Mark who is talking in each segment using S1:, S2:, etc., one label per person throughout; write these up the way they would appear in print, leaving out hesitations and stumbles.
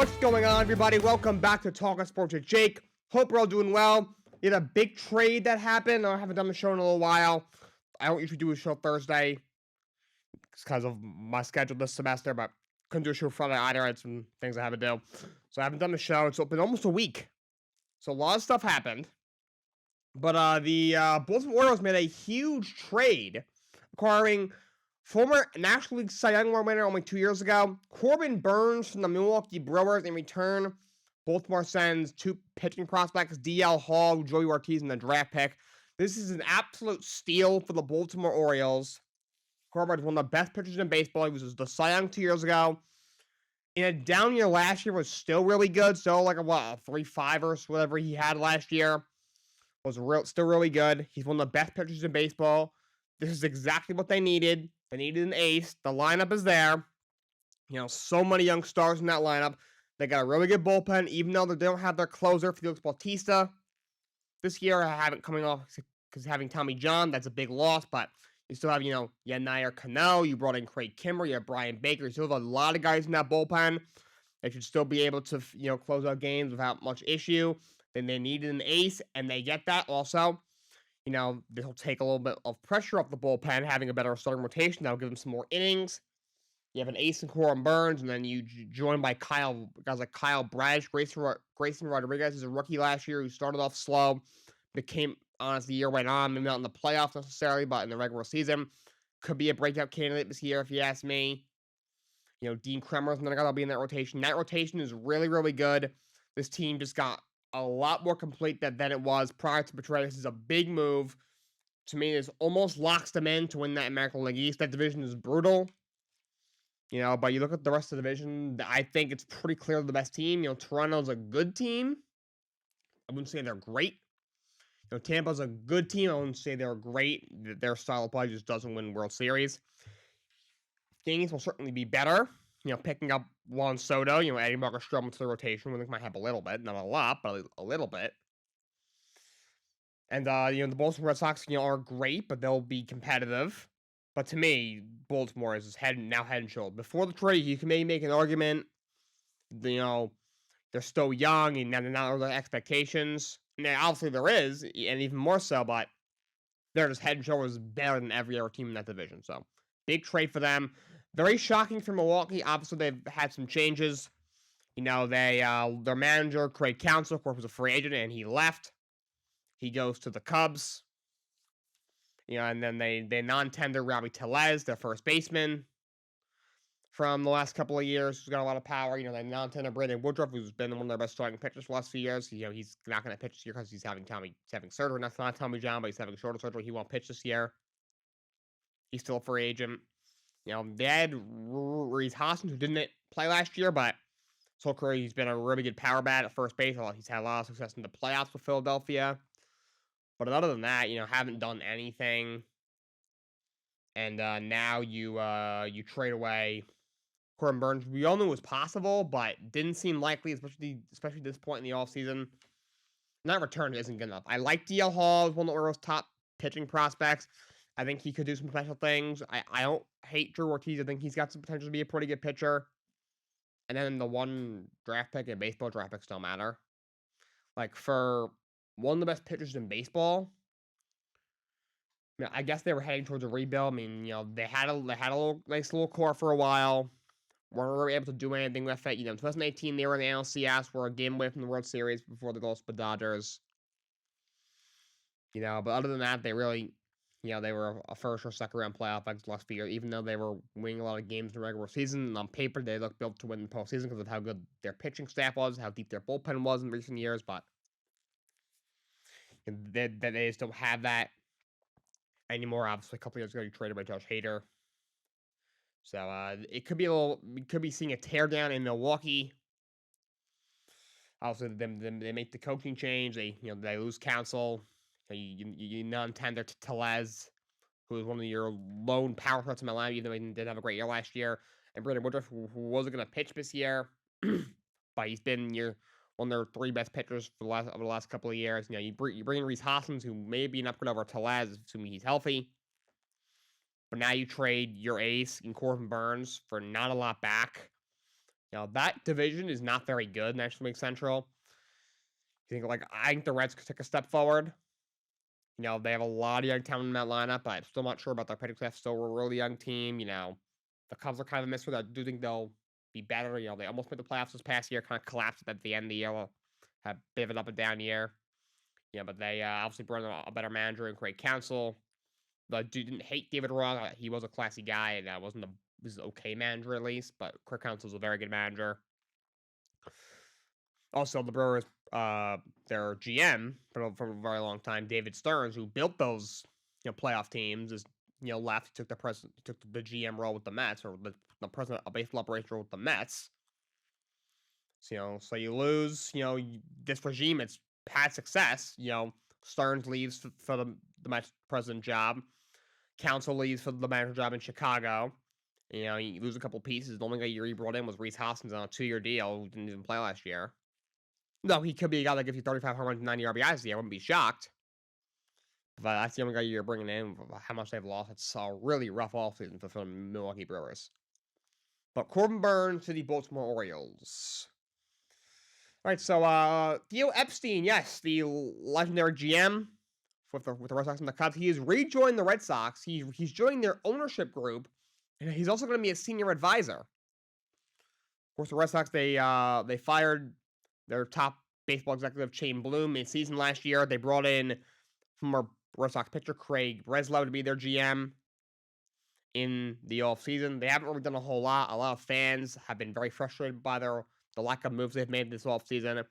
S1: What's going on, everybody? Welcome back to Talkin Sports with Jake. Hope we're all doing well. We had a big trade that happened. I haven't done the show in a little while. I don't usually do a show Thursday because of my schedule this semester, but couldn't do a show Friday either. I had some things I had to do. So I haven't done the show. It's been almost a week. So a lot of stuff happened. But the Baltimore Orioles made a huge trade, acquiring former National League Cy Young Award winner only 2 years ago, Corbin Burns from the Milwaukee Brewers. In return, Baltimore sends two pitching prospects, DL Hall, Joey Ortiz, and the draft pick. This is an absolute steal for the Baltimore Orioles. Corbin is one of the best pitchers in baseball. He was the Cy Young 2 years ago. In a down year last year, was still really good. Still like a 3.5 or whatever he had last year. Still really good. He's one of the best pitchers in baseball. This is exactly what they needed. They needed an ace. The lineup is there. So many young stars in that lineup. They got a really good bullpen, even though they don't have their closer, Felix Bautista. This year, I haven't coming off because having Tommy John, that's a big loss, but you still have, Yanair Cano. You brought in Craig Kimmer. You have Brian Baker. You still have a lot of guys in that bullpen. They should still be able to, close out games without much issue. Then they needed an ace, and they get that also. This will take a little bit of pressure off the bullpen, having a better starting rotation. That'll give them some more innings. You have an ace in Corbin Burns, and then you joined by guys like Kyle Bradish. Grayson Rodriguez is a rookie last year who started off slow, became, as the year went on, maybe not in the playoffs necessarily, but in the regular season, could be a breakout candidate this year, if you ask me. Dean Kremer's another guy that'll be in that rotation. That rotation is really, really good. This team just got a lot more complete than it was prior to Betrayal. This is a big move. To me, this almost locks them in to win that American League East. That division is brutal. But you look at the rest of the division, I think it's pretty clear the best team. Toronto's a good team. I wouldn't say they're great. Tampa's a good team. I wouldn't say they're great. Their style of play just doesn't win World Series. Yankees will certainly be better. Picking up Juan Soto, adding Marcus Stroman to the rotation, we might have a little bit, not a lot, but a little bit. And the Boston Red Sox, are great, but they'll be competitive. But to me, Baltimore is head and shoulders. Before the trade, you can maybe make an argument. They're still young and they're not the expectations. Now, obviously there is, and even more so, but they're just head and shoulders better than every other team in that division. So, big trade for them. Very shocking for Milwaukee. Obviously, they've had some changes. Their manager, Craig Counsell, of course, was a free agent, and he left. He goes to the Cubs. And then they non-tender Robbie Tellez, their first baseman, from the last couple of years, who's got a lot of power. They non-tender Brandon Woodruff, who's been one of their best starting pitchers the last few years. He's not going to pitch this year because he's having surgery. That's not Tommy John, but he's having shoulder surgery. He won't pitch this year. He's still a free agent. They had Reese Hoskins, who didn't play last year, but his whole career he's been a really good power bat at first base. He's had a lot of success in the playoffs with Philadelphia. But other than that, haven't done anything. And now you trade away Corbin Burns. We all knew it was possible, but didn't seem likely, especially at this point in the offseason. That return isn't good enough. I like DL Hall as one of the Orioles' top pitching prospects. I think he could do some special things. I don't hate Drew Ortiz. I think he's got some potential to be a pretty good pitcher. And then the one draft pick and baseball draft picks don't matter. Like, for one of the best pitchers in baseball, I guess they were heading towards a rebuild. They had a nice little core for a while. Weren't really able to do anything with it. In 2018, they were in the NLCS, were a game away from the World Series before the lost to the Dodgers. But other than that, they really... they were a first or second round playoff exit last year, even though they were winning a lot of games in the regular season. And on paper, they looked built to win the postseason because of how good their pitching staff was, how deep their bullpen was in recent years. But they just don't have that anymore. Obviously, a couple years ago, you traded by Josh Hader. So it could be we could be seeing a teardown in Milwaukee. Obviously, they make the coaching change. They lose Counsell. You non-tender to Tellez, who was one of your lone power threats in Atlanta, even though he didn't have a great year last year. And Brandon Woodruff, who wasn't going to pitch this year, but he's been one of their three best pitchers for over the last couple of years. You bring in Reese Hoskins, who may be an upgrade over Tellez, assuming he's healthy. But now you trade your ace in Corbin Burns for not a lot back. That division is not very good, National League Central. I think the Reds could take a step forward. They have a lot of young talent in that lineup, but I'm still not sure about their pitching staff. Still a really young team. The Cubs are kind of a miss with that. I do think they'll be better. They almost made the playoffs this past year, kind of collapsed at the end of the year. Had a bit of an up and down year. But they obviously brought in a better manager and Craig Counsell. But didn't hate David Ross. He was a classy guy, and was an okay manager at least. But Craig Counsell's a very good manager. Also, the Brewers, their GM for a very long time, David Stearns, who built those playoff teams, is left. Took the GM role with the Mets, or the president of baseball operations role with the Mets. So you lose. This regime, it's had success. Stearns leaves for the Mets president job. Counsell leaves for the manager job in Chicago. You lose a couple pieces. The only guy you brought in was Rhys Hoskins on a 2-year deal, who didn't even play last year. No, he could be a guy that gives you 35 home runs and 90 RBIs a year. I wouldn't be shocked. But that's the only guy you're bringing in. How much they've lost. It's a really rough offseason for the Milwaukee Brewers. But Corbin Burns to the Baltimore Orioles. All right, so Theo Epstein, yes, the legendary GM with the Red Sox and the Cubs. He has rejoined the Red Sox. He's joining their ownership group, and he's also going to be a senior advisor. Of course, the Red Sox, they fired their top baseball executive, Shane Bloom, in season last year. They brought in former Red Sox pitcher Craig Breslow to be their GM in the offseason. They haven't really done a whole lot. A lot of fans have been very frustrated by the lack of moves they've made this offseason,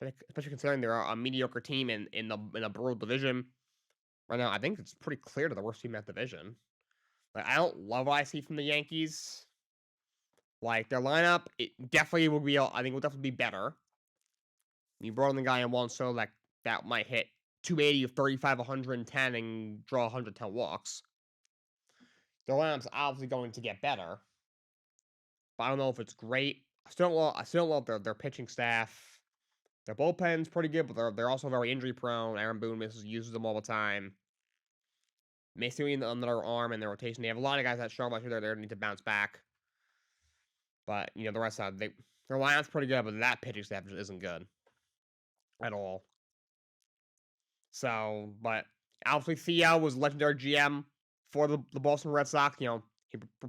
S1: especially considering they're a mediocre team in the Brewer division. Right now, I think it's pretty clear to the worst team in that division. I don't love what I see from the Yankees. Their lineup, it definitely will be. I think will definitely be better. You brought in the guy in one, so that might hit 280 of 35, 110, and draw 110 walks. Their lineup's obviously going to get better, but I don't know if it's great. I still don't love their pitching staff. Their bullpen's pretty good, but they're also very injury prone. Aaron Boone uses them all the time. Missing another arm in their rotation. They have a lot of guys that show up. They need to bounce back. But the rest of their lineup's pretty good, but that pitching staff just isn't good at all. So, but obviously Theo was legendary GM for the Boston Red Sox. He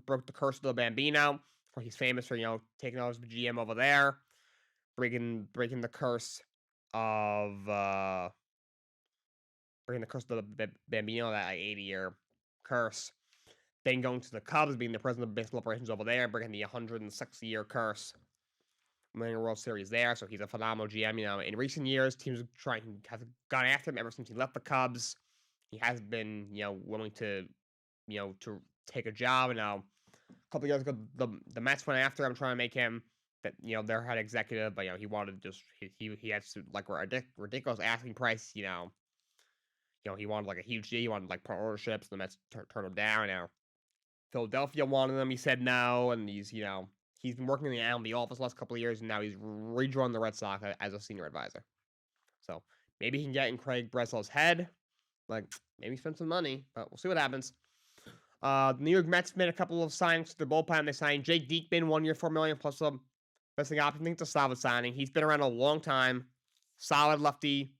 S1: broke the curse of the Bambino. He's famous for taking over as the GM over there, breaking the curse of the Bambino, that 80-year curse. Then going to the Cubs, being the president of baseball operations over there, breaking the 160-year curse. Winning a World Series there, so he's a phenomenal GM. In recent years, teams have gone after him ever since he left the Cubs. He has been, willing to, to take a job. A couple of years ago, the Mets went after him, trying to make him their head executive. But he wanted to he had a ridiculous asking price. He wanted a huge deal. He wanted partnerships. The Mets turned him down. Philadelphia wanted him. He said no, and he's been working in the office the last couple of years, and now he's rejoined the Red Sox as a senior advisor. So maybe he can get in Craig Breslow's head, maybe spend some money, but we'll see what happens. The New York Mets made a couple of signings to the bullpen. They signed Jake Diekman, 1 year, $4 million plus a vesting option. I think it's a solid signing. He's been around a long time. Solid lefty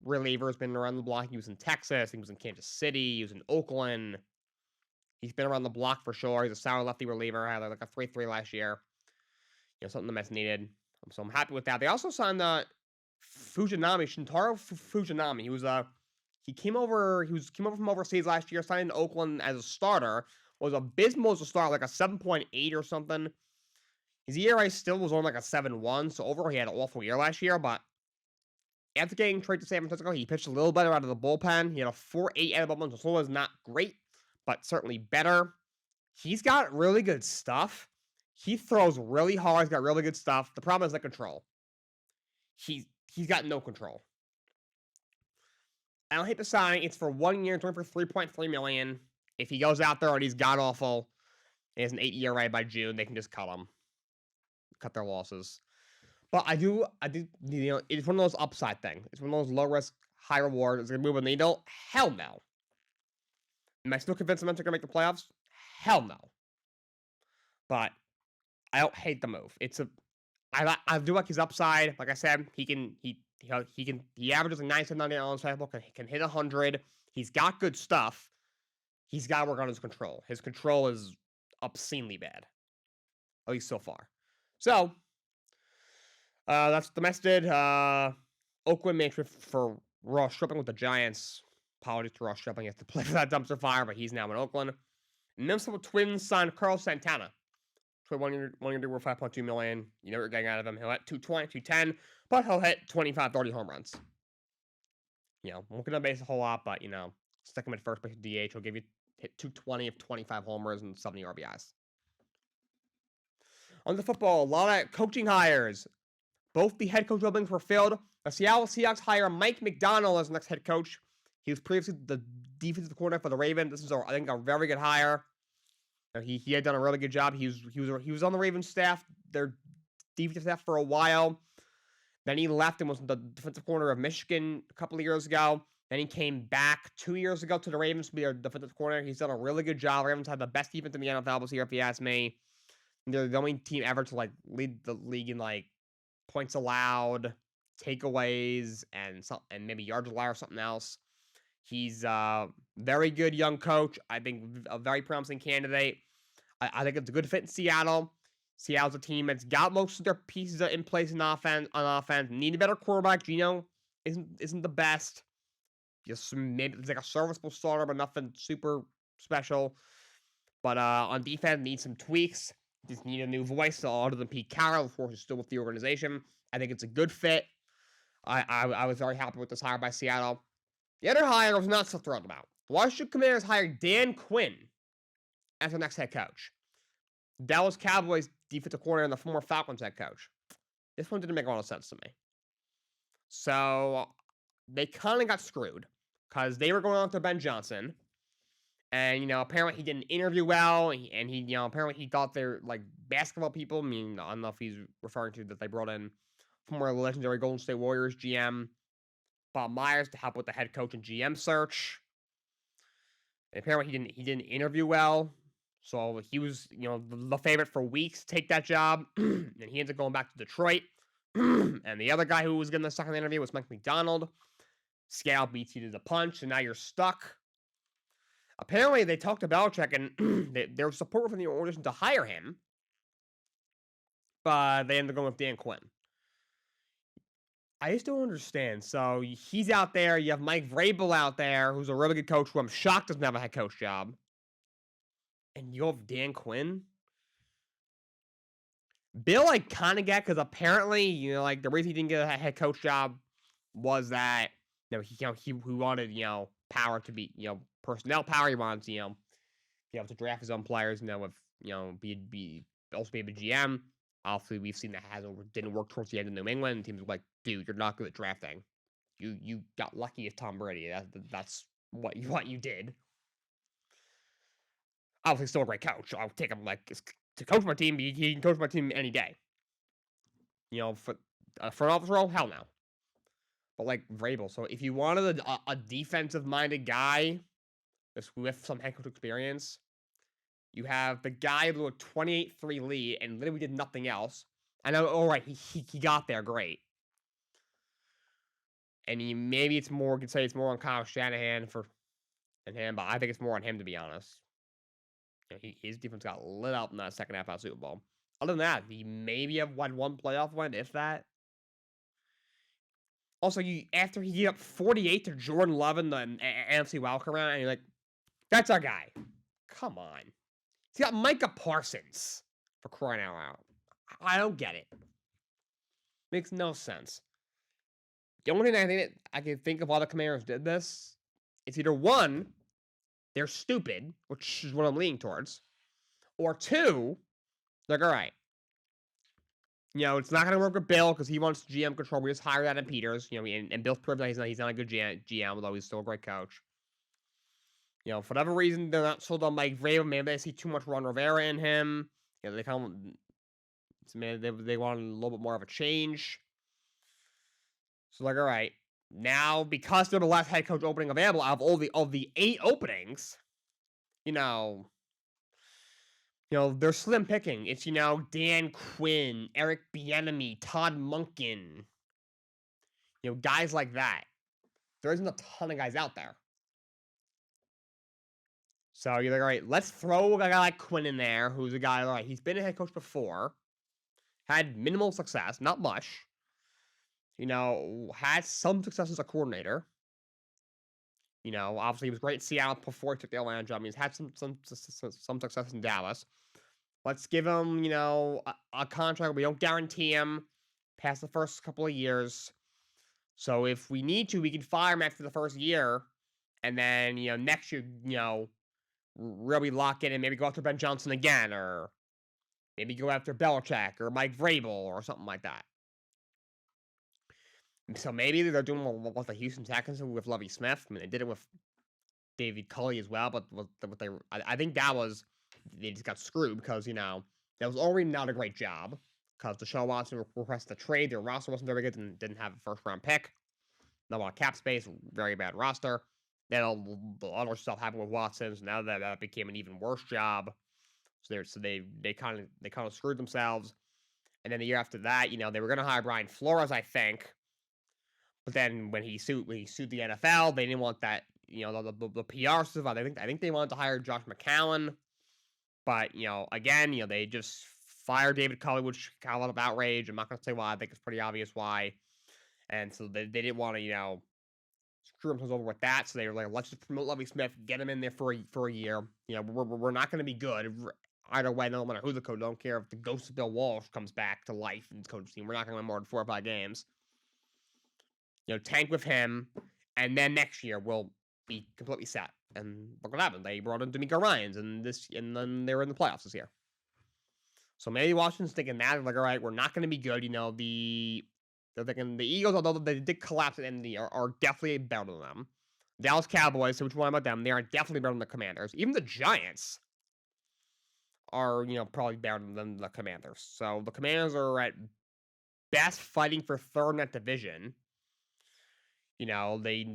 S1: reliever. Has been around the block. He was in Texas. He was in Kansas City. He was in Oakland. He's been around the block for sure. He's a solid lefty reliever. Had a 3.3 last year. Something the Mets needed. So I'm happy with that. They also signed Shintaro Fujinami. He came over from overseas last year, signed in Oakland as a starter. Was abysmal as a starter, a 7.8 or something. His ERA still was on a 7.1, so overall he had an awful year last year, but after getting traded to San Francisco, he pitched a little better out of the bullpen. He had a 4.8 out of the bullpen, so still is not great, but certainly better. He's got really good stuff. He throws really hard. He's got really good stuff. The problem is the control. He's got no control. I don't hate the signing. It's for 1 year, for $3.3 million. If he goes out there and he's god awful, and has an 8-year ERA by June, they can just cut him, cut their losses. But I do. It's one of those upside things. It's one of those low risk, high reward. It's gonna move a needle. Hell no. Am I still convinced the Mets are gonna make the playoffs? Hell no. But I don't hate the move. I do like his upside. Like I said, he averages like 97, on his fastball, can hit 100. He's got good stuff. He's got to work on his control. His control is obscenely bad, at least so far. So that's domestic. Oakland makes for Ross Stripling with the Giants. Apologies to Ross Stripling. He has to play for that dumpster fire, but he's now in Oakland. Minnesota Twins signed Carl Santana. 1 year deal worth $5.2 million. You know what you're getting out of him. He'll hit 220, 210, but he'll hit 25, 30 home runs. Won't get on base a whole lot, but stick him at first base DH. He'll give you hit 220 of 25 homers and 70 RBIs. On the football, a lot of coaching hires. Both the head coach openings were filled. The Seattle Seahawks hire Mike McDonald as the next head coach. He was previously the defensive coordinator for the Ravens. This is, I think, a very good hire. He had done a really good job. He was on the Ravens staff, their defensive staff, for a while. Then he left and was the defensive coordinator of Michigan a couple of years ago. Then he came back 2 years ago to the Ravens to be their defensive coordinator. He's done a really good job. The Ravens had the best defense in the NFL this year, if you ask me. They're the only team ever to lead the league in points allowed, takeaways, and maybe yards allowed or something else. He's a very good young coach. I think a very promising candidate. I think it's a good fit in Seattle. Seattle's a team that's got most of their pieces in place on offense. Need a better quarterback. Geno isn't the best. Just maybe it's like a serviceable starter, but nothing super special. But on defense, needs some tweaks. Just need a new voice, other than Pete Carroll, of course, is still with the organization. I think it's a good fit. I was very happy with this hire by Seattle. The other hire I was not so thrilled about. The Washington Commanders hired Dan Quinn as their next head coach. Dallas Cowboys defensive coordinator and the former Falcons head coach. This one didn't make a lot of sense to me. So they kind of got screwed because they were going on to Ben Johnson. And, apparently he didn't interview well. And he apparently he thought they're basketball people. I mean, I don't know if he's referring to that they brought in former legendary Golden State Warriors GM Bob Myers to help with the head coach and GM search. And apparently he didn't interview well. So he was, the favorite for weeks to take that job. And he ended up going back to Detroit. And the other guy who was getting the second interview was Mike McDonald. Scale beats you to the punch, and now you're stuck. Apparently, they talked to Belichick, and there was support from the organization to hire him. But they ended up going with Dan Quinn. I just don't understand. So he's out there. You have Mike Vrabel out there, who's a really good coach, who I'm shocked doesn't have a head coach job. And you have Dan Quinn. Bill, I kind of get, because apparently, the reason he didn't get a head coach job was that, he wanted, power to be, personnel power. He wanted to, be able to draft his own players, with, be also be a GM. Obviously, we've seen that didn't work towards the end of New England. Teams were like, dude, you're not good at drafting. You got lucky with Tom Brady. That's what you did. Obviously, still a great coach. I'll take him to coach my team. He can coach my team any day. For a front office role, hell no. But Vrabel. So if you wanted a defensive-minded guy with some head coach experience, you have the guy with a 28-3 lead and literally did nothing else. I know, all right, he got there, great. And maybe it's more, could say it's more on Kyle Shanahan than him, but I think it's more on him, to be honest. His defense got lit up in that second half of the Super Bowl. Other than that, he maybe have won one playoff win, if that. Also, after he gave up 48 to Jordan Love in the NFC wildcard round, and you're like, that's our guy. Come on. He's got Micah Parsons, for crying out loud. I don't get it. Makes no sense. The only thing I can think of why the Commanders did this is either one, they're stupid, which is what I'm leaning towards, or two, all right, it's not going to work with Bill because he wants GM control. We just hired Adam Peters, and Bill's proved that he's not a good GM, although he's still a great coach. For whatever reason, they're not sold on Mike Vrabel. Maybe they see too much Ron Rivera in him. They they want a little bit more of a change. So, all right, now because they're the last head coach opening available out of all the 8 openings, they're slim picking. It's, Dan Quinn, Eric Bieniemy, Todd Monken, guys like that. There isn't a ton of guys out there. So you're like, all right, let's throw a guy like Quinn in there, who's a guy, all right, he's been a head coach before, had minimal success, not much, had some success as a coordinator. Obviously he was great in Seattle before he took the Atlanta job. He's had some success in Dallas. Let's give him, a contract. We don't guarantee him past the first couple of years. So if we need to, we can fire him after the first year, and then next year, really lock in and maybe go after Ben Johnson again, or maybe go after Belichick or Mike Vrabel or something like that. So maybe they're doing what the Houston Texans with Lovie Smith. I mean, they did it with David Culley as well, but I think that was, they just got screwed because, that was already not a great job because Deshaun Watson requested a trade. Their roster wasn't very good and didn't have a first-round pick. Not a lot of cap space, very bad roster. Then a lot of stuff happened with Watson, so now that became an even worse job. So they kind of screwed themselves. And then the year after that, they were going to hire Brian Flores, I think. But then when he sued the NFL, they didn't want that, the PR stuff. I think they wanted to hire Josh McCown. But, again, they just fired David Culley, which got a lot of outrage. I'm not going to say why. I think it's pretty obvious why. And so they didn't want to, screw themselves over with that. So they were like, let's just promote Lovie Smith, get him in there for a year. We're not going to be good either way, no matter who the coach. Don't care if the ghost of Bill Walsh comes back to life in the coaching team. We're not going to win more than 4 or 5 games. Tank with him, and then next year we'll be completely set. And look what happened. They brought in D'Amico Ryans, and then they were in the playoffs this year. So maybe Washington's thinking that, they're like, all right, we're not going to be good. They're thinking the Eagles, although they did collapse at the end of the year, are definitely better than them. Dallas Cowboys, so which one about them? They are definitely better than the Commanders. Even the Giants are, probably better than the Commanders. So the Commanders are at best fighting for third in that division. The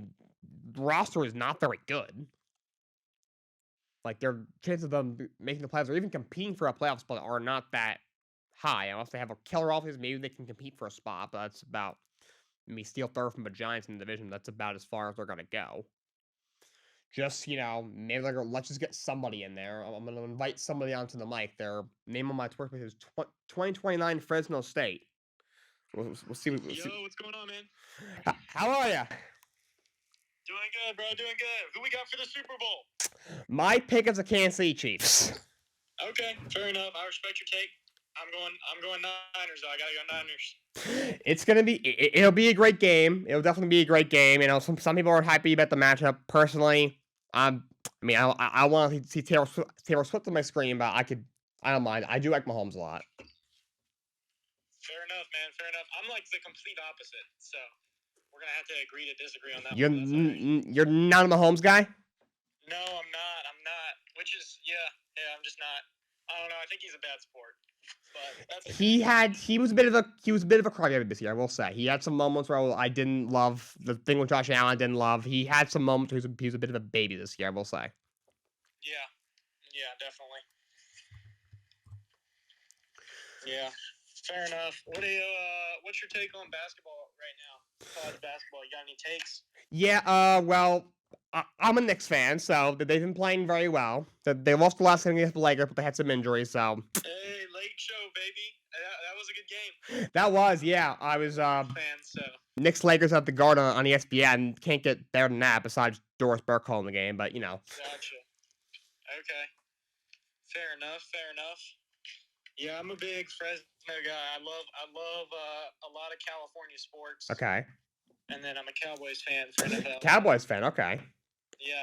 S1: roster is not very good. Like, their chances of them making the playoffs or even competing for a playoff spot are not that high. Unless they have a killer offense, maybe they can compete for a spot, but that's about, maybe steal third from the Giants in the division. That's about as far as they're going to go. Just, maybe let's just get somebody in there. I'm going to invite somebody onto the mic. Their name on my Twitter page is 2029 Fresno State. We'll see.
S2: Yo, what's going on, man?
S1: How are ya?
S2: Doing good, bro. Doing good. Who we got for the Super Bowl?
S1: My pick is the Kansas City Chiefs.
S2: Okay, fair enough. I respect your take. I'm going Niners, though. I gotta go Niners.
S1: It's gonna be. It'll be a great game. It'll definitely be a great game. Some people are happy about the matchup. Personally, I want to see Taylor Swift on my screen, but I don't mind. I do like Mahomes a lot.
S2: Fair enough, man. Fair enough. I'm like the complete opposite, so we're gonna have to agree to disagree on that.
S1: You're not a Mahomes guy?
S2: No, I'm not. Which is I'm just not. I don't know. I think he's a bad sport. But that's okay.
S1: He was a bit of a crybaby this year, I will say. He had some moments where I didn't love the thing with Josh Allen. I didn't love. He had some moments where he was a bit of a baby this year, I will say.
S2: Yeah, definitely. Yeah, fair enough. What's your take on basketball right now? College basketball. You got any takes?
S1: Yeah. Well, I'm a Knicks fan, so they've been playing very well. They lost the last game against the Lakers, but they had some injuries, so.
S2: Hey, late show, baby. That was a good game.
S1: That was, yeah. I was
S2: fan, so.
S1: Knicks Lakers at the Garden on ESPN. Can't get better than that besides Doris Burke calling the game, but
S2: Gotcha. Okay. Fair enough. Yeah, I'm a big Fresno guy. I love a lot of California sports.
S1: Okay.
S2: And then I'm a Cowboys fan for NFL.
S1: Cowboys fan, okay.
S2: Yeah.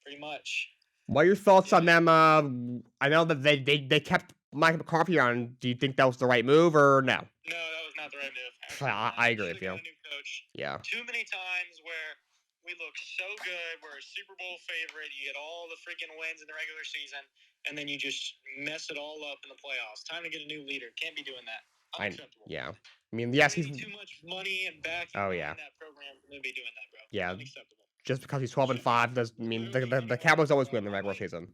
S2: Pretty much.
S1: What are your thoughts on them? I know that they kept Mike McCarthy on. Do you think that was the right move or no?
S2: No, that was not the right move.
S1: I agree with you.
S2: A new coach.
S1: Yeah.
S2: Too many times where we look so good, we're a Super Bowl favorite, you get all the freaking wins in the regular season, and then you just mess it all up in the playoffs. Time to get a new leader. Can't be doing that. Unacceptable.
S1: Yeah. I mean, yes, he's
S2: too much money and backing in that program for him to be doing that, bro.
S1: Yeah.
S2: Unacceptable.
S1: Just because he's 12-5 does mean the Cowboys always win the regular season.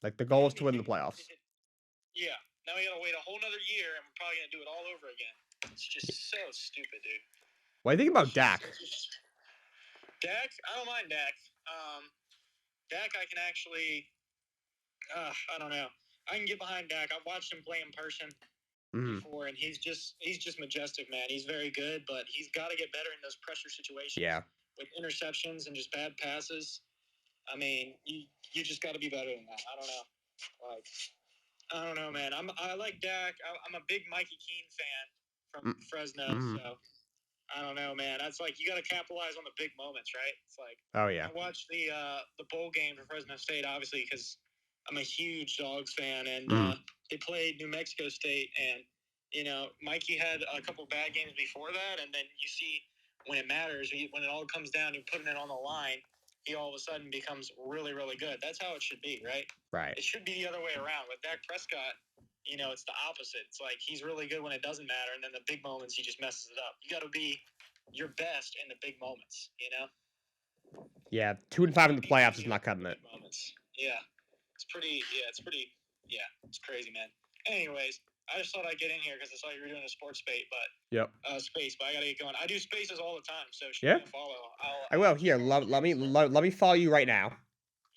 S1: Like, the goal is to win the playoffs.
S2: Yeah. Now we gotta wait a whole nother year, and we're probably gonna do it all over again. It's just so stupid, dude.
S1: What do you think about Dak?
S2: Dak, I don't mind Dak. Dak, I can actually, I don't know. I can get behind Dak. I've watched him play in person before, and he's just majestic, man. He's very good, but he's got to get better in those pressure situations.
S1: Yeah. With
S2: interceptions and just bad passes. I mean, you just got to be better than that. I don't know. Like, I don't know, man. I like Dak. I'm a big Mikey Keene fan from Fresno, so I don't know, man. That's like, you got to capitalize on the big moments, right? It's like,
S1: oh yeah.
S2: I watched the bowl game for Fresno State, obviously, because I'm a huge Dogs fan, and they played New Mexico State, and Mikey had a couple bad games before that, and then you see when it matters, when it all comes down, you're putting it on the line, he all of a sudden becomes really, really good. That's how it should be, right?
S1: Right.
S2: It should be the other way around. With Dak Prescott, it's the opposite. It's like he's really good when it doesn't matter, and then the big moments, he just messes it up. You got to be your best in the big moments,
S1: Yeah, 2-5 in the playoffs is not cutting it.
S2: Moments. Yeah. It's crazy, man. Anyways, I just thought I'd get in here because I saw you were doing a sports space, but space, but I gotta get going. I do spaces all the time, so shoot me a follow.
S1: I will. Here, let me follow you right now.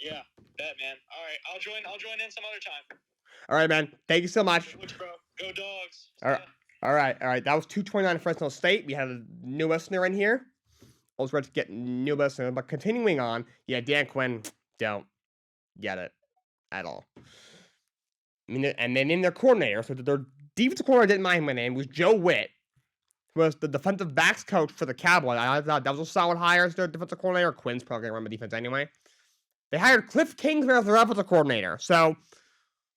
S2: Yeah, bet, man. All right, I'll join in some other time.
S1: All right, man. Thank you so much.
S2: Bro. Go Dogs.
S1: All right. That was 229 Fresno State. We had a new listener in here. I was ready to get new listener, but continuing on, yeah, Dan Quinn, don't get it at all. I mean, and then in their coordinator, so their defensive coordinator didn't mind my name, was Joe Witt, who was the defensive backs coach for the Cowboys. I thought that was a solid hire as their defensive coordinator. Quinn's probably going to run the defense anyway. They hired Cliff Kingsbury as their offensive coordinator. So, a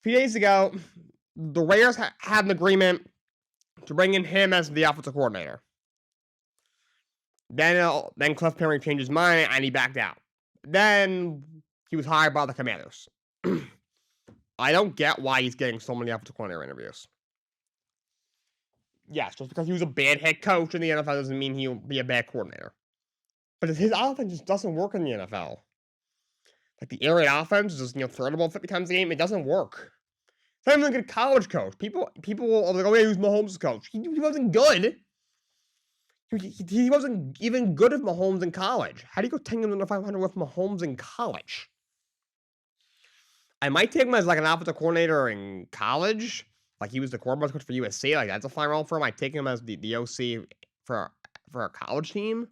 S1: few days ago, the Raiders had an agreement to bring in him as the offensive coordinator. Then Cliff Kingsbury changed his mind and he backed out. Then he was hired by the Commanders. I don't get why he's getting so many offensive coordinator interviews. Yes, just because he was a bad head coach in the NFL doesn't mean he'll be a bad coordinator. But his offense just doesn't work in the NFL. Like, the air raid offense is just, throw the ball 50 times a game. It doesn't work. It's not even a good college coach. People are like, oh yeah, he was Mahomes' coach. He wasn't good. He wasn't even good with Mahomes in college. How do you go 10 games under 500 with Mahomes in college? I might take him as like an offensive coordinator in college. Like, he was the quarterback coach for USC. Like, that's a fine role for him. I take him as the OC for a college team.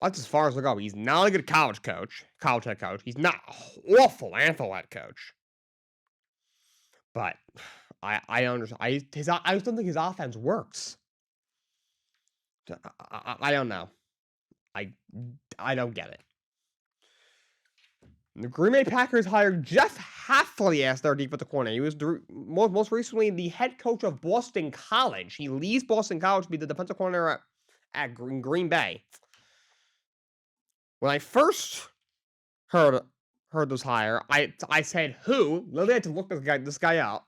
S1: That's as far as we go. He's not a good college head coach. He's not an awful NFL head coach. But I understand. I just don't think his offense works. I don't know. I don't get it. The Green Bay Packers hired Jeff Hafley as their defensive coordinator. He was most recently the head coach of Boston College. He leaves Boston College to be the defensive coordinator at Green Bay. When I first heard this hire, I said, who? Literally had to look this guy up.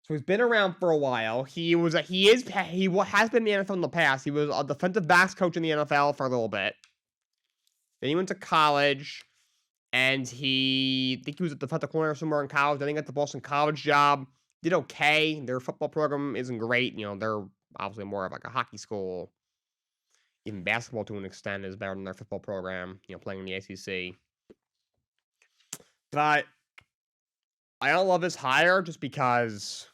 S1: So he's been around for a while. He has been in the NFL in the past. He was a defensive backs coach in the NFL for a little bit. Then he went to college, and I think he was a defensive coordinator somewhere in college. Then he got the Boston College job. Did okay. Their football program isn't great. They're obviously more of like a hockey school. Even basketball, to an extent, is better than their football program, playing in the ACC. But I don't love his hire just because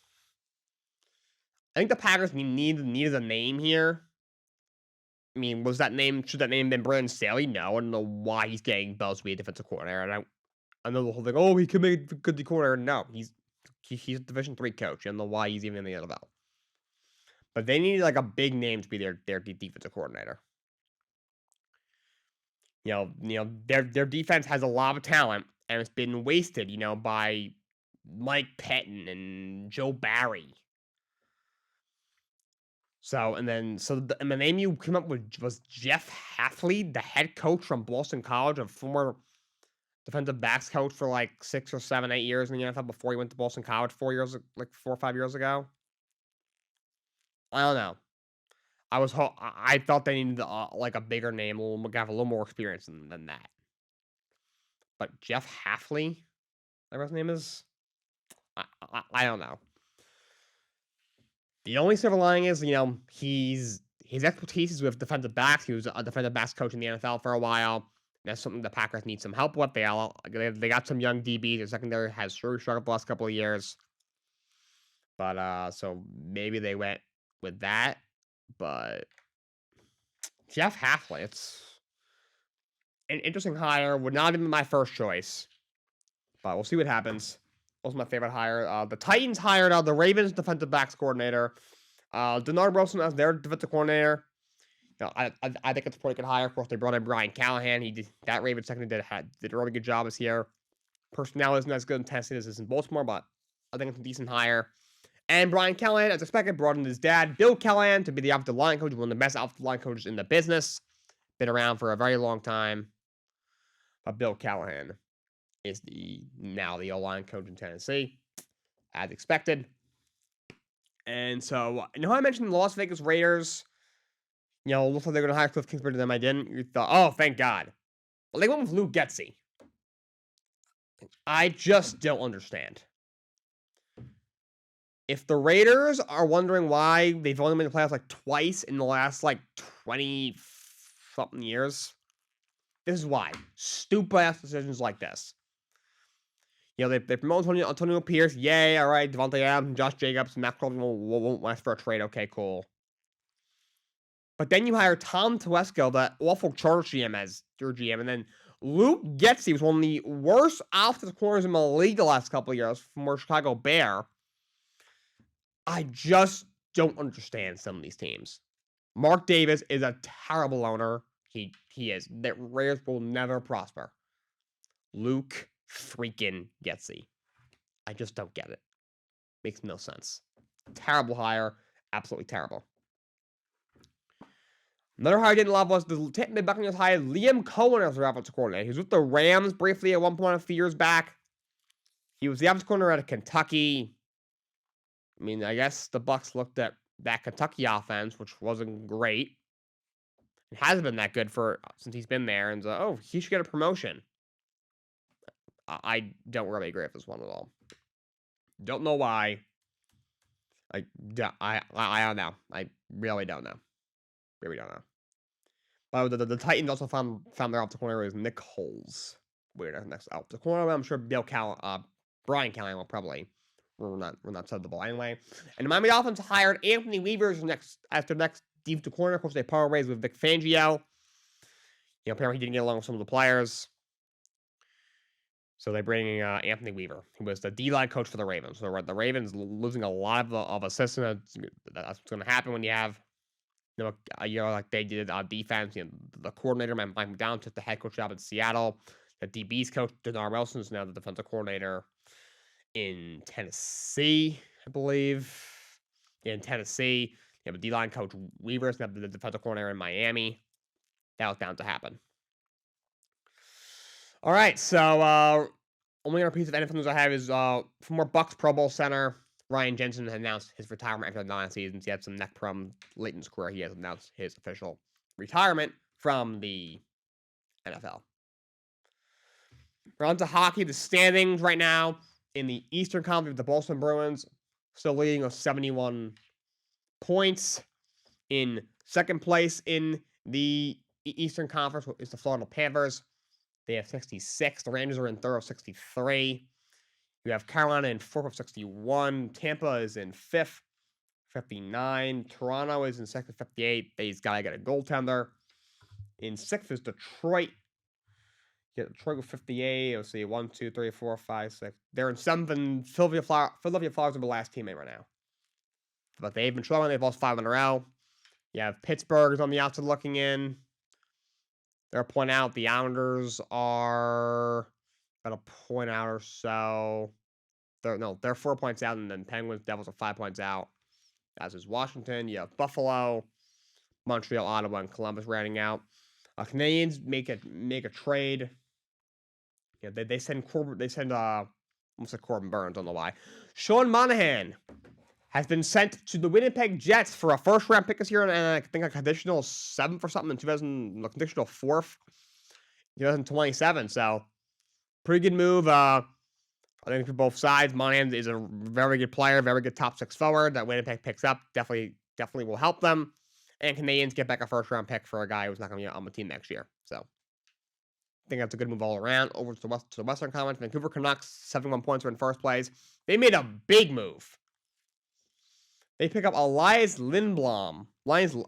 S1: I think the Packers needed a name here. I mean, should that name been Brandon Staley? No, I don't know why he's getting buzz to be a defensive coordinator. And I know the whole thing, oh, he could make a good coordinator. No, he's a Division III coach. I don't know why he's even in the NFL. But they needed like a big name to be their defensive coordinator. Their defense has a lot of talent, and it's been wasted, by Mike Pettin and Joe Barry. So the name you came up with was Jeff Hafley, the head coach from Boston College, a former defensive backs coach for like 6 or 7, 8 years in the NFL before he went to Boston College 4 or 5 years ago. I don't know. I thought they needed like a bigger name, have a little more experience than that. But Jeff Hafley, whatever his name is. I don't know. The only silver lining is, his expertise is with defensive backs. He was a defensive backs coach in the NFL for a while. That's something the Packers need some help with. They got some young DBs. Their secondary has really struggled the last couple of years. But so maybe they went with that. But Jeff Halfley, it's an interesting hire. Would not have been my first choice. But we'll see what happens. Also my favorite hire. The Titans hired the Ravens defensive backs coordinator. Denard Wilson as their defensive coordinator. I think it's a pretty good hire. Of course, they brought in Brian Callahan. That Ravens secondary did a really good job this year. Personnel isn't as good in Tennessee as it is in Baltimore, but I think it's a decent hire. And Brian Callahan, as expected, brought in his dad, Bill Callahan, to be the offensive line coach, one of the best offensive line coaches in the business. Been around for a very long time. But Bill Callahan is now the O-line coach in Tennessee, as expected. And so, how I mentioned the Las Vegas Raiders, looks like they're going to hire Cliff Kingsbury to them. I didn't. You thought, oh, thank God. Well, they went with Luke Getsy. I just don't understand. If the Raiders are wondering why they've only been in the playoffs like twice in the last 20-something years, this is why. Stupid ass decisions like this. They promote Antonio Pierce. Yay, all right. Devontae Adams, Josh Jacobs, Matt Corbin won't ask for a trade. Okay, cool. But then you hire Tom Telesco, that awful Chargers GM, as your GM, and then Luke Getsy was one of the worst offensive corners in the league the last couple of years, former Chicago Bear. I just don't understand some of these teams. Mark Davis is a terrible owner. He is. The Raiders will never prosper. Luke freaking Getsy. I just don't get it. Makes no sense. Terrible hire. Absolutely terrible. Another hire I didn't love was the Tampa Bay Buccaneers hired Liam Cohen as their offensive coordinator. He was with the Rams briefly at one point a few years back. He was the offensive coordinator at Kentucky. I mean, I guess the Bucs looked at that Kentucky offense, which wasn't great. It hasn't been that good since he's been there, and so, he should get a promotion. I don't really agree with this one at all. Don't know why. I don't know. I really don't know. Really don't know. But the Titans also found their offensive coordinator is Nick Holes. Weird. Next offensive coordinator, I'm sure Brian Callahan will probably run that side of the ball anyway. And the Miami Dolphins hired Anthony Weaver as their next defensive coordinator. Of course, they part ways with Vic Fangio. Apparently he didn't get along with some of the players. So they bring in Anthony Weaver, who was the D-line coach for the Ravens. So the Ravens losing a lot of assistants. That's what's going to happen when you have, a year like they did on defense. The coordinator, Mike McDonald, took the head coach job in Seattle. The DB's coach, Denard Wilson, is now the defensive coordinator in Tennessee, I believe. In Tennessee, you have a D-line coach, Weaver, is now the defensive coordinator in Miami. That was bound to happen. All right, so only other piece of NFL news I have is former Bucs Pro Bowl center Ryan Jensen has announced his retirement after 9 seasons. He had some neck problems late in his career. He has announced his official retirement from the NFL. We're on to hockey. The standings right now in the Eastern Conference, the Boston Bruins still leading with 71 points. In second place in the Eastern Conference is the Florida Panthers. They have 66. The Rangers are in third with 63. You have Carolina in fourth with 61. Tampa is in fifth, 59. Toronto is in second, 58. They's got to get a goaltender. In sixth is Detroit. You get Detroit with 58. Let's see, 1, 2, 3, 4, 5, 6. They're in seventh, and Philadelphia Flyers are the last teammate right now. But they've been struggling. They've lost 5 in a row. You have Pittsburgh is on the outside looking in. They're a point out. The Islanders are about a point out or so. They're 4 points out, and then Penguins, Devils are 5 points out. As is Washington. You have Buffalo, Montreal, Ottawa, and Columbus rounding out. Canadians make a trade. They send Corbin. They send almost like Corbin Burns. Don't know why. Sean Monahan has been sent to the Winnipeg Jets for a first-round pick this year, and I think a conditional 7th or something in conditional 4th, 2027. So, pretty good move I think for both sides, Monahan is a very good player, very good top 6 forward. That Winnipeg picks up definitely will help them. And Canadians get back a first-round pick for a guy who's not going to be on the team next year. So I think that's a good move all around. Over to the Western Conference, Vancouver Canucks, 71 points, are in first place. They made a big move. They pick up Elias Lindholm in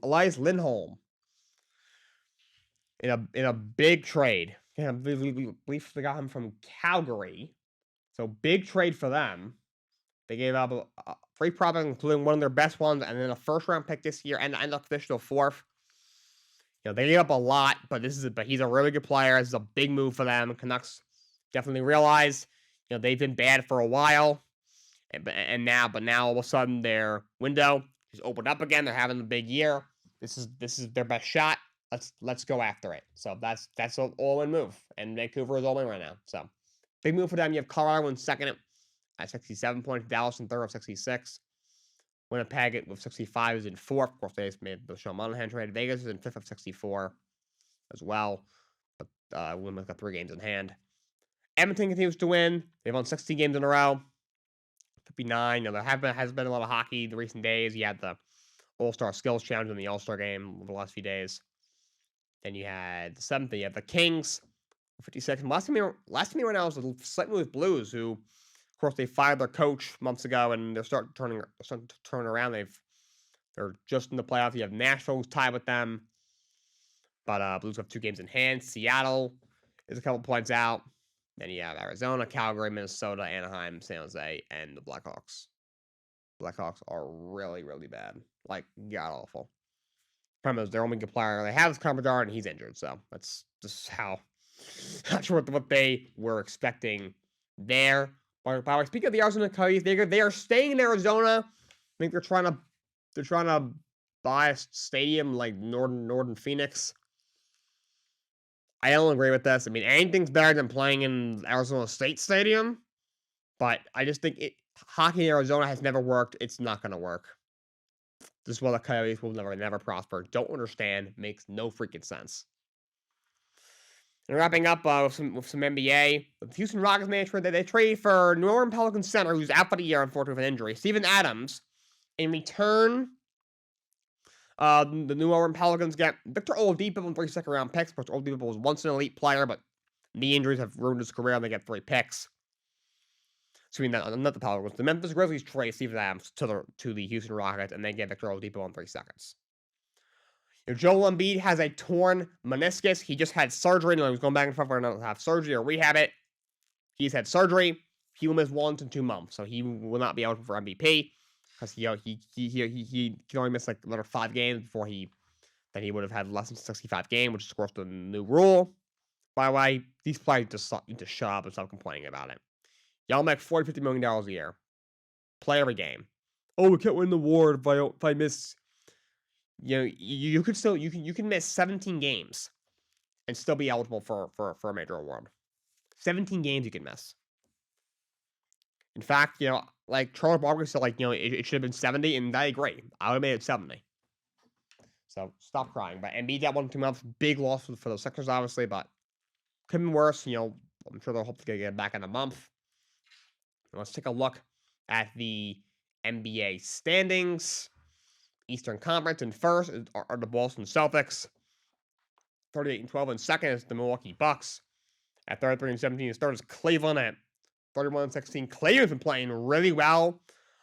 S1: a big trade. Yeah, I believe they got him from Calgary. So big trade for them. They gave up a 3 prospects, including one of their best ones, and then a first-round pick this year, and a conditional 4th. They gave up a lot, but he's a really good player. This is a big move for them. Canucks definitely realize, they've been bad for a while, and now all of a sudden their window is opened up again. They're having a big year. This is their best shot. Let's go after it. So that's an all-in move, and Vancouver is all in right now. So big move for them. You have Colorado in second at 67 points, Dallas in third with 66. Winnipeg with 65 is in fourth. Of course, they just made the Sean Monahan trade. Vegas is in fifth of 64 as well. But Winnipeg's got 3 games in hand. Edmonton continues to win. They've won 16 games in a row. 59. There has been a lot of hockey the recent days. You had the All-Star Skills Challenge in the All-Star game over the last few days. Then you had the 7th. You have the Kings, 56. Last time right now was the St. Louis Blues, who, of course, they fired their coach months ago, and they're starting to turn around. They're just in the playoffs. You have Nashville who's tied with them, but Blues have 2 games in hand. Seattle is a couple points out. Then you have Arizona, Calgary, Minnesota, Anaheim, San Jose, and the Blackhawks. Blackhawks are really, really bad. Like, god-awful. Problem is, their only good player they have is Carpenter, and he's injured. So that's just how. Not sure what they were expecting there. But speaking of the Arizona Coyotes, they are staying in Arizona. I think they're trying to buy a stadium like Northern Phoenix. I don't agree with this. I mean, anything's better than playing in Arizona State Stadium, but I just think hockey in Arizona has never worked. It's not going to work. This is why the Coyotes will never prosper. Don't understand. Makes no freaking sense. And wrapping up with some NBA, the Houston Rockets made a trade. They traded for New Orleans Pelicans center, who's out for the year, unfortunately, with an injury, Steven Adams. In return, the New Orleans Pelicans get Victor Oladipo and 3 second-round picks. Of course, Oladipo was once an elite player, but knee injuries have ruined his career, and they get 3 picks. So, not the Pelicans. The Memphis Grizzlies trade Steven Adams to the Houston Rockets, and they get Victor Oladipo in 3 seconds. Joel Embiid has a torn meniscus. He just had surgery. He was going back and forth whether or not to have surgery or rehab it. He's had surgery. He will miss 1 to 2 months, so he will not be eligible for MVP because he can only miss like another 5 games before he would have had less than 65 games, which is of course the new rule. By the way, these players just need to shut up and stop complaining about it. Y'all make $40-50 million a year. Play every game. Oh, we can't win the award if I miss. You can miss 17 games and still be eligible for a major award. 17 games you can miss. In fact, like Charles Barkley said, it should have been 70, and I agree. I would have made it 70. So stop crying. But Embiid got 1 2 months, big loss for the Sixers, obviously, but could have been worse. I'm sure they'll hopefully get back in a month. Let's take a look at the NBA standings. Eastern Conference in first are the Boston Celtics. 38-12 in second is the Milwaukee Bucks. At 33-17 is third is Cleveland at 31-16. Cleveland's been playing really well.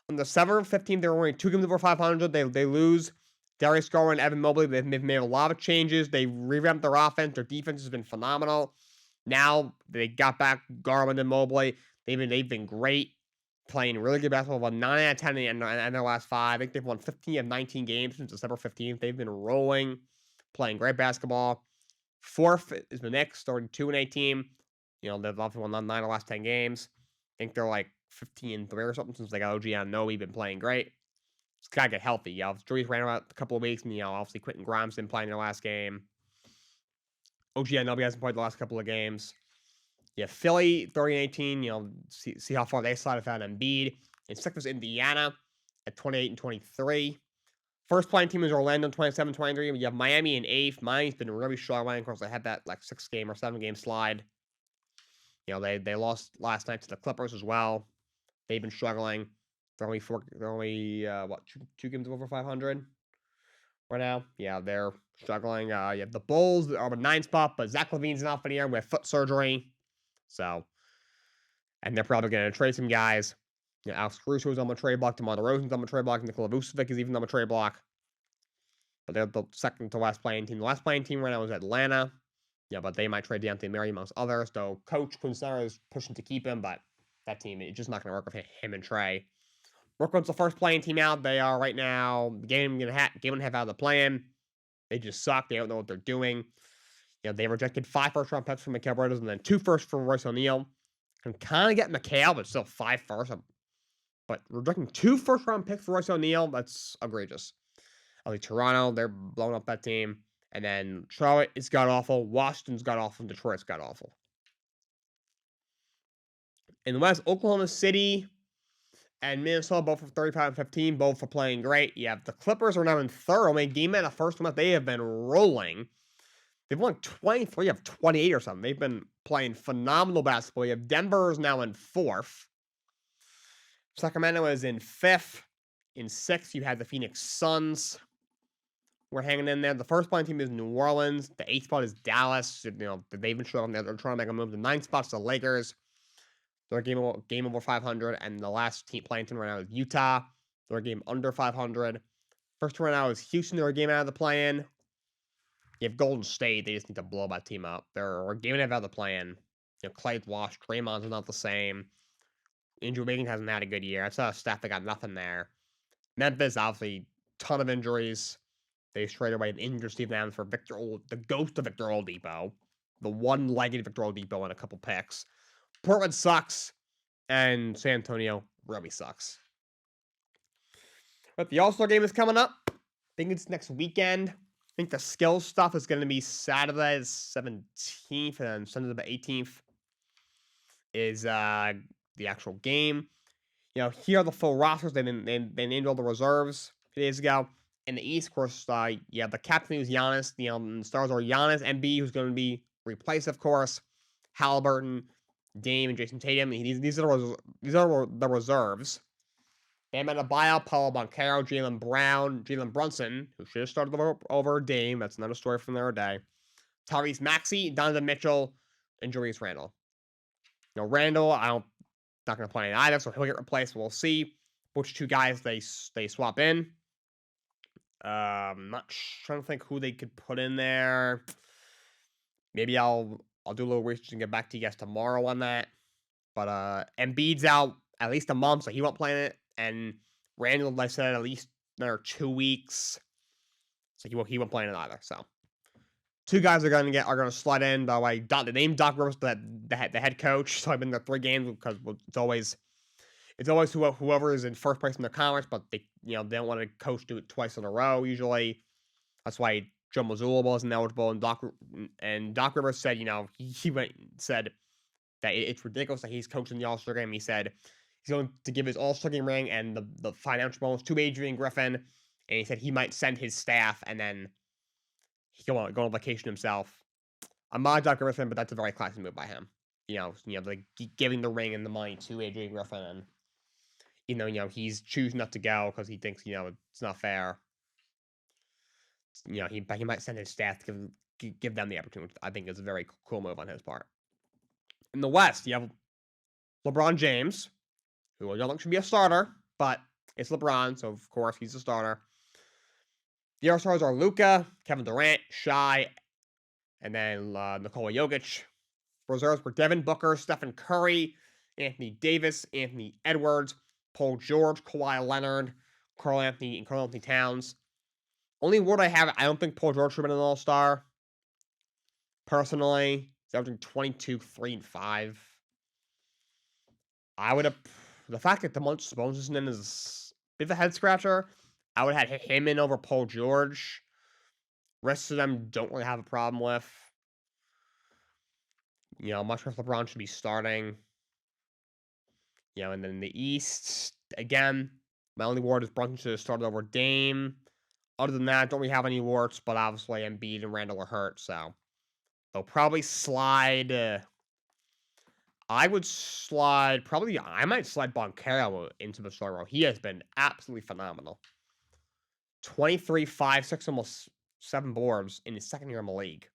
S1: On the 7th-15th, they're only 2 games over 500. They lose Darius Garland and Evan Mobley. They've made a lot of changes. They revamped their offense. Their defense has been phenomenal. Now they got back Garland and Mobley. They've been great. Playing really good basketball, about 9 out of 10 in their last 5. I think they've won 15 of 19 games since December 15th. They've been rolling, playing great basketball. 4th is the Knicks, 32-18. They've obviously won 9 of the last 10 games. I think they're like 15-3 or something since they got OG Anunoby. Been playing great. Just gotta get healthy. Julius ran out a couple of weeks, and obviously Quentin Grimes didn't play in their last game. OG Anunoby hasn't played the last couple of games. Yeah, Philly, 30-18, see how far they slide without Embiid. And 6th was Indiana at 28-23. First playing team is Orlando, 27-23. You have Miami in 8th. Miami's been really strong. Of course, they had that 6-game or 7-game slide. You know, they lost last night to the Clippers as well. They've been struggling. They're only what two games over 500 right now. Yeah, they're struggling. You have the Bulls are the 9 spot, but Zach Levine's not for the year with foot surgery. So, and they're probably going to trade some guys. You know, Alex Caruso is on the trade block. DeMar DeRozan's on the trade block. Nikola Vucevic is even on the trade block. But they're the second to last playing team. The last playing team right now is Atlanta. Yeah, but they might trade Deontay Murray amongst others. Though Coach Quinsara is pushing to keep him, but that team is just not going to work with him and Trey. Brooklyn's the first playing team out. They are right now game and a half out of the plan. They just suck. They don't know what they're doing. You know, they rejected 5 first-round picks from Mikal Bridges and then 2 firsts for Royce O'Neal. Can kind of get Mikal, but still 5 firsts. But rejecting 2 first-round picks for Royce O'Neal, that's egregious. I think Toronto, they're blowing up that team. And then Charlotte is god-awful. Washington's god-awful. And Detroit's god-awful. In the West, Oklahoma City and Minnesota, both for 35-15, both for playing great. You have the Clippers are now in third. Only game at the first month. They have been rolling. They've won 23 of 28 or something. They've been playing phenomenal basketball. You have Denver is now in 4th. Sacramento is in 5th. In 6th, you have the Phoenix Suns. We're hanging in there. The first playing team is New Orleans. The 8th spot is Dallas. You know, they've been struggling. They're trying to make a move. The 9th spot's the Lakers. They're a game over 500. And the last playing team right now is Utah. They're a game under 500. First one right now is Houston. They're a game out of the play-in. You have Golden State. They just need to blow that team up. They're a game and a half out of the play-in. You know, Clay's washed. Draymond's not the same. Andrew Wiggins hasn't had a good year. That's a staff that got nothing there. Memphis, obviously, ton of injuries. They traded away an injured Steve Adams for the ghost of Victor Oladipo. The one-legged Victor Oladipo and a couple picks. Portland sucks. And San Antonio really sucks. But the All-Star game is coming up. I think it's next weekend. I think the skills stuff is going to be Saturday the 17th and Sunday the 18th is the actual game. You know, here are the full rosters. They named all the reserves a few days ago. In the East, of course, yeah, the captain is Giannis. You know, the stars are Giannis, Embiid, who's going to be replaced, of course. Halliburton, Dame, and Jason Tatum. These are the reserves. Bam Adebayo, Paulo Banchero, Jaylen Brown, Jalen Brunson, who should have started over Dame. That's another story from the other day. Tyrese Maxey, Donovan Mitchell, and Julius Randle. You know, Randle, not going to play either, so he'll get replaced. We'll see which 2 guys they swap in. Not trying to think who they could put in there. Maybe I'll do a little research and get back to you guys tomorrow on that. But Embiid's out at least a month, so he won't play in it. And Randall, like I said, at least another 2 weeks, so he won't play in it either. So 2 guys are gonna slide in. By the way, the name Doc Rivers, the head coach. So I've been there 3 games because it's always whoever is in first place in the conference, but they don't want to coach do it twice in a row usually. That's why Joe Mazzulla wasn't eligible, and Doc Rivers said, said that it's ridiculous that he's coaching the All-Star game. He said he's going to give his All-Star game ring and the financial bonus to Adrian Griffin, and he said he might send his staff and then he go on vacation himself. I'm not Doc Griffin, but that's a very classy move by him. Like giving the ring and the money to Adrian Griffin, and he's choosing not to go because he thinks it's not fair. He might send his staff to give them the opportunity. I think it's a very cool move on his part. In the West, you have LeBron James, who I don't think should be a starter, but it's LeBron, so of course he's a starter. The other stars are Luka, Kevin Durant, Shai, and then Nikola Jokic. Reserves were Devin Booker, Stephen Curry, Anthony Davis, Anthony Edwards, Paul George, Kawhi Leonard, Carl Anthony Towns. Only word I have, I don't think Paul George should have been an All-Star. Personally, he's averaging 22, 3, and 5. I would have... The fact that Domantas Sabonis isn't in is a bit of a head-scratcher. I would have had him in over Paul George. Rest of them don't really have a problem with. I'm not sure if LeBron should be starting. And then in the East, again, my only word is Brunson should have started over Dame. Other than that, don't really have any warts, but obviously Embiid and Randall are hurt, so they'll probably slide I would slide probably. I might slide Boncaro into the starting role. He has been absolutely phenomenal. 23, 5, 6, almost 7 boards in his second year in the league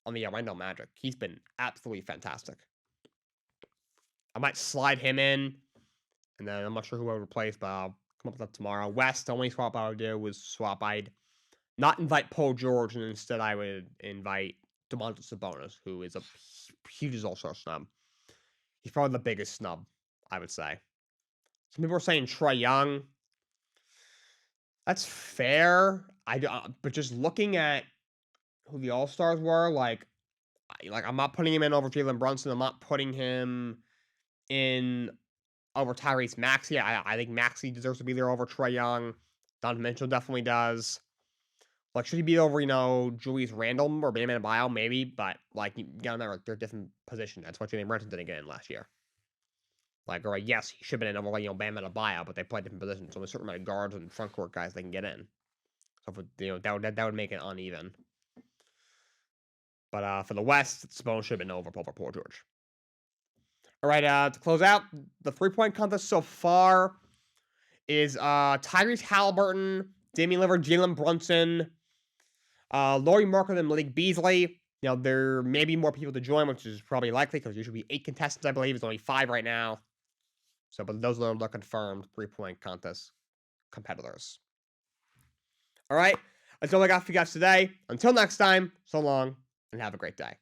S1: on the Orlando Magic. He's been absolutely fantastic. I might slide him in, and then I'm not sure who I would replace, but I'll come up with that tomorrow. West, the only swap I would do was swap. I'd not invite Paul George, and instead I would invite Domantas Sabonis, who is a huge all-star snub. He's probably the biggest snub, I would say. Some people are saying Trae Young. That's fair. But just looking at who the All Stars were, I'm not putting him in over Jalen Brunson. I'm not putting him in over Tyrese Maxey. I think Maxey deserves to be there over Trae Young. Donovan Mitchell definitely does. Like, should he be over, Julius Randle or Bam Adebayo? Maybe, but you gotta remember they're different positions. That's what Jalen Brunson didn't get in last year. All right, yes, he should have been in over, Bam Adebayo, but they play different positions. So there's a certain amount of guards and front court guys they can get in. So that would make it uneven. But for the West, Sabonis should have been over Paul George. All right, to close out, the 3-point contest so far is Tyrese Halliburton, Damian Lillard, Jalen Brunson, Laurie Markkanen, and Malik Beasley. There may be more people to join, which is probably likely because there should be 8 contestants, I believe. It's only 5 right now. So, but those are the confirmed 3-point contest competitors. All right, that's all I got for you guys today. Until next time, so long, and have a great day.